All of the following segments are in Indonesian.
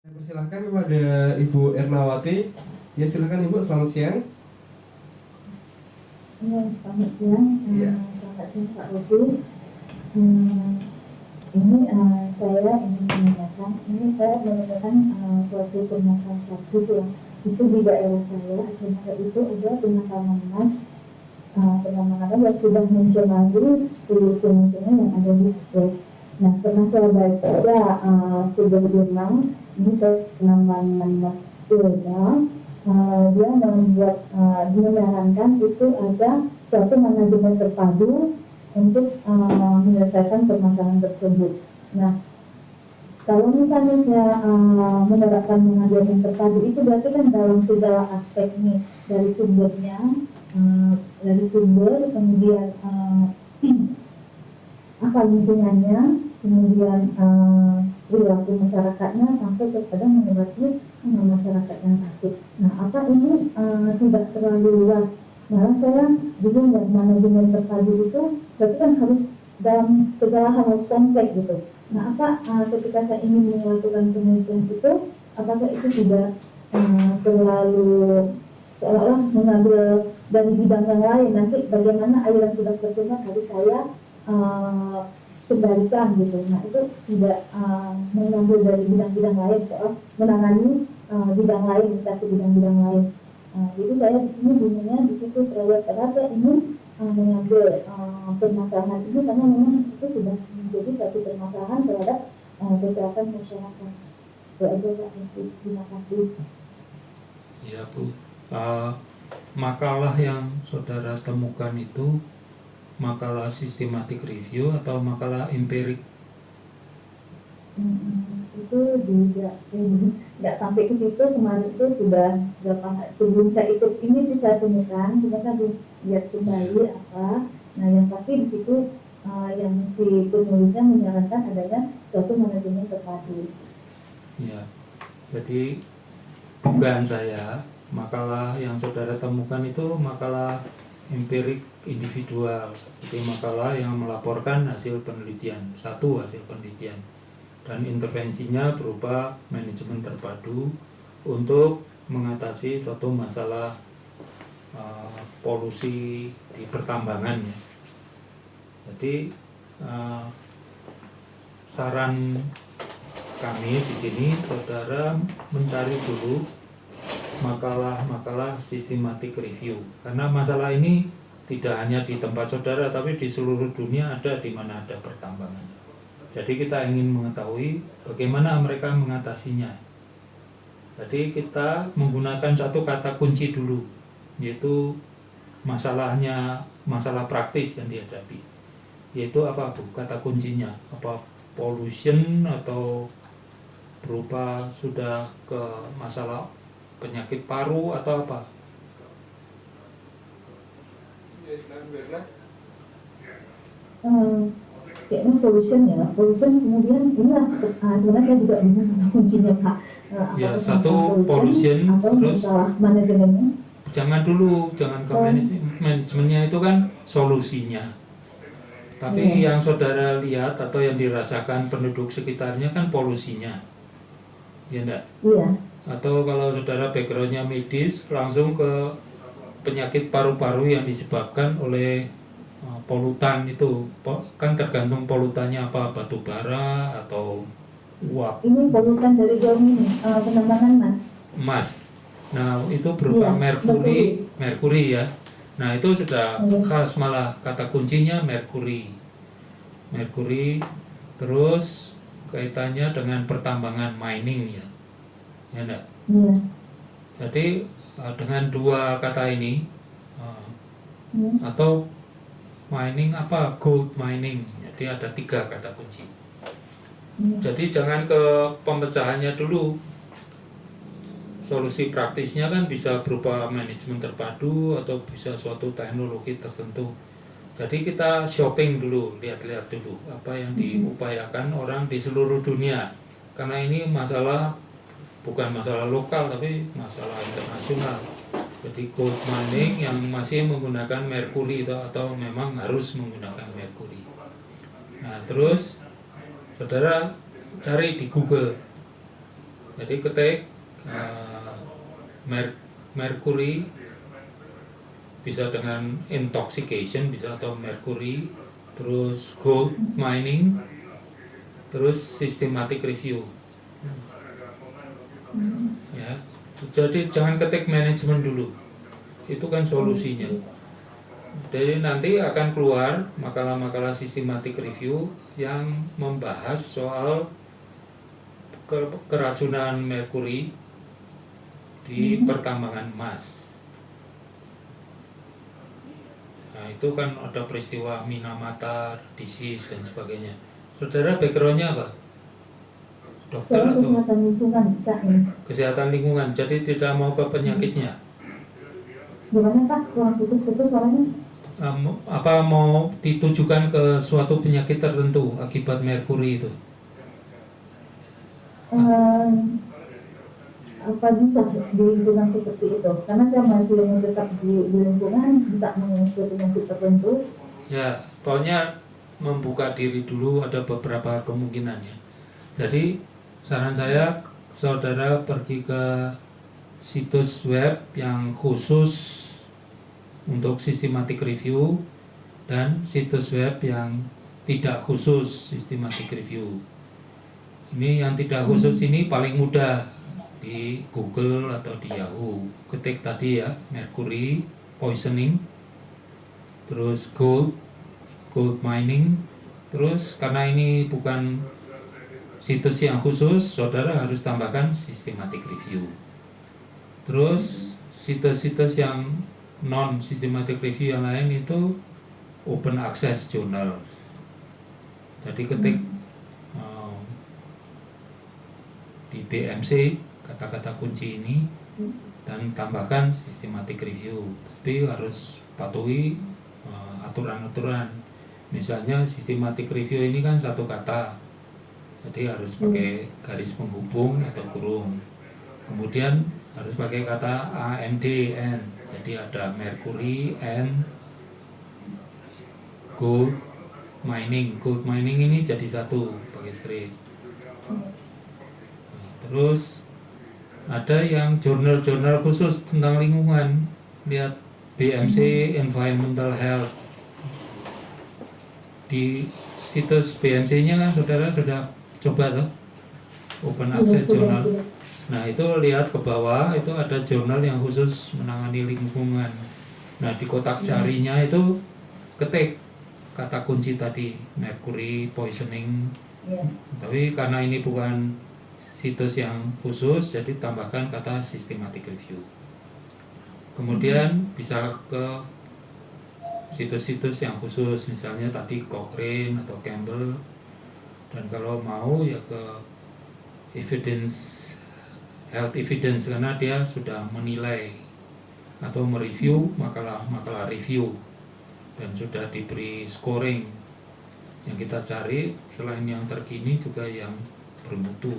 Persilahkan kepada Ibu Ernawati. Ya, silakan Ibu, selamat siang. Ya, selamat siang. Iya. Selamat siang Pak Rosi. Ini saya ingin menanyakan, ini saya menemukan suatu permasalahan praktis yang itu di daerah saya. Akhirnya itu ada penanaman emas, penanaman yang sudah mencemari sungai-sungai yang ada di Aceh. Nah, pernah saya baca sebelumnya ini penanaman emas ilegal. Dia membuat menyarankan itu ada suatu manajemen terpadu untuk menyelesaikan permasalahan tersebut. Nah, kalau misalnya saya menerapkan manajemen terpadu itu berarti kan dalam segala aspek nih, dari sumbernya, dari sumber, kemudian apa lingkungannya, kemudian perilaku masyarakatnya sampai kepada menyebabkan masyarakat yang sakit. Nah, apa ini tidak terlalu luas. Malah saya bingung ya, manajemen terpadu itu berarti kan harus dalam segala hal harus kompleks gitu. Nah, apa ketika saya ingin melakukan penelitian itu, apakah itu tidak terlalu seolah-olah mengambil dari bidang yang lain, nanti bagaimana air yang sudah tercemar harus saya kembalikan gitu. Nah, itu tidak mengambil dari bidang-bidang lain, soal menangani bidang lain, kita ke bidang-bidang lain. Jadi saya di sini bingungnya di situ terhadap, padahal saya ingin mengambil permasalahan ini karena memang itu sudah menjadi suatu permasalahan terhadap kesehatan masyarakat. Itu aja Pak Messi. Terima kasih. Ya Bu, makalah yang saudara temukan itu makalah systematic review atau makalah empirik? Itu tidak sampai ke situ. Kemarin itu sudah berapa, sebelum saya ikut ini sih saya temukan, cuma kan lihat kembali apa. Nah, yang pasti di situ yang si penulisnya menyarankan adanya suatu manajemen terpadu. Ya, jadi dugaan saya makalah yang saudara temukan itu makalah empirik individual, jadi makalah yang melaporkan hasil penelitian, satu hasil penelitian, dan intervensinya berupa manajemen terpadu untuk mengatasi suatu masalah polusi di pertambangan. Jadi saran kami di sini, saudara mencari dulu makalah-makalah systematic review, karena masalah ini tidak hanya di tempat saudara tapi di seluruh dunia ada di mana ada pertambangan. Jadi kita ingin mengetahui bagaimana mereka mengatasinya. Jadi kita menggunakan satu kata kunci dulu, yaitu masalahnya, masalah praktis yang dihadapi. Yaitu apa Bu? Kata kuncinya apa? Pollution atau berupa sudah ke masalah penyakit paru atau apa? Kayaknya pollution ya, pollution kemudian inilah sebenarnya saya juga bingung tentang kuncinya Pak. Ya, satu pollution terus manajemennya. Jangan dulu, jangan ke manajemennya, itu kan solusinya. Tapi yang saudara lihat atau yang dirasakan penduduk sekitarnya kan polusinya, ya enggak? Iya. Atau kalau saudara backgroundnya medis, langsung ke penyakit paru-paru yang disebabkan oleh polutan itu, kan tergantung polutannya apa, batu bara atau uap. Ini polutan dari penambangan emas. Nah, itu berupa merkuri ya. Nah, itu sudah khas, malah kata kuncinya merkuri. Terus kaitannya dengan pertambangan, mining ya. Ya enggak? Iya. Jadi dengan dua kata ini atau mining apa, gold mining, jadi ada tiga kata kunci. Jadi jangan ke pemecahannya dulu. Solusi praktisnya kan bisa berupa manajemen terpadu atau bisa suatu teknologi tertentu. Jadi kita shopping dulu, lihat-lihat dulu apa yang diupayakan orang di seluruh dunia. Karena ini masalah bukan masalah lokal tapi masalah internasional. Jadi gold mining yang masih menggunakan merkuri atau memang harus menggunakan merkuri. Nah, terus saudara cari di Google Jadi ketik mercury bisa dengan intoxication bisa, atau mercury, terus gold mining, terus systematic review. Ya, jadi jangan ketik manajemen dulu, itu kan solusinya. Jadi nanti akan keluar makalah-makalah systematic review yang membahas soal keracunan merkuri di pertambangan emas. Nah itu kan ada peristiwa Minamata, disease dan sebagainya. Saudara backgroundnya apa? Dokter Saya atau kesehatan lingkungan, Kak. Ini. kesehatan lingkungan, jadi tidak mau ke penyakitnya. Gimana Pak? Kurang putus-putus soalnya. Apa mau ditujukan ke suatu penyakit tertentu akibat merkuri itu? Apa bisa di lingkungan seperti itu? Karena saya masih tetap di lingkungan, bisa mengikuti penyakit tertentu. Ya, pokoknya membuka diri dulu, ada beberapa kemungkinan ya. Jadi saran saya saudara pergi ke situs web yang khusus untuk systematic review dan situs web yang tidak khusus systematic review. Ini yang tidak khusus ini paling mudah di Google atau di Yahoo. Ketik tadi ya, mercury poisoning, terus gold mining, terus karena ini bukan situs yang khusus, saudara harus tambahkan systematic review. Terus situs-situs yang non systematic review yang lain itu open access journal. Jadi ketik di BMC kata-kata kunci ini dan tambahkan systematic review, tapi harus patuhi aturan-aturan. Misalnya systematic review ini kan satu kata, jadi harus pakai garis penghubung atau kurung. Kemudian harus pakai kata AND, N. Jadi ada mercury, N, gold mining. Gold mining ini jadi satu pakai straight. Terus ada yang jurnal-jurnal khusus tentang lingkungan. Lihat BMC Environmental Health. Di situs BMC-nya kan saudara sudah coba tuh, open access journal. Nah itu lihat ke bawah, itu ada jurnal yang khusus menangani lingkungan. Nah di kotak carinya itu ketik kata kunci tadi, mercury poisoning. Tapi karena ini bukan situs yang khusus, jadi tambahkan kata systematic review. Kemudian bisa ke situs-situs yang khusus, misalnya tadi Cochrane atau Campbell. Dan kalau mau ya ke health evidence, karena dia sudah menilai atau mereview makalah review dan sudah diberi scoring. Yang kita cari selain yang terkini juga yang bermutu.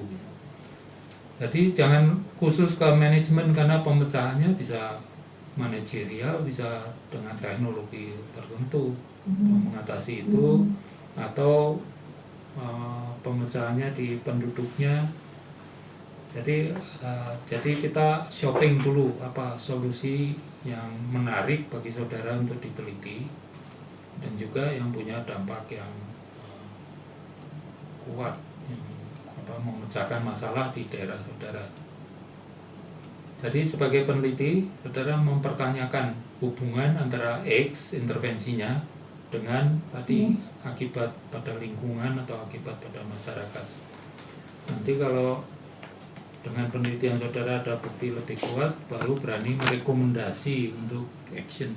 Jadi jangan khusus ke manajemen, karena pemecahannya bisa manajerial, bisa dengan teknologi tertentu untuk mengatasi itu, atau pemecahannya di penduduknya. Jadi kita shopping dulu apa solusi yang menarik bagi saudara untuk diteliti dan juga yang punya dampak yang kuat, yang memecahkan masalah di daerah saudara. Jadi sebagai peneliti, saudara mempertanyakan hubungan antara X intervensinya dengan tadi akibat pada lingkungan atau akibat pada masyarakat. Nanti kalau dengan penelitian saudara ada bukti lebih kuat, baru berani merekomendasi untuk action.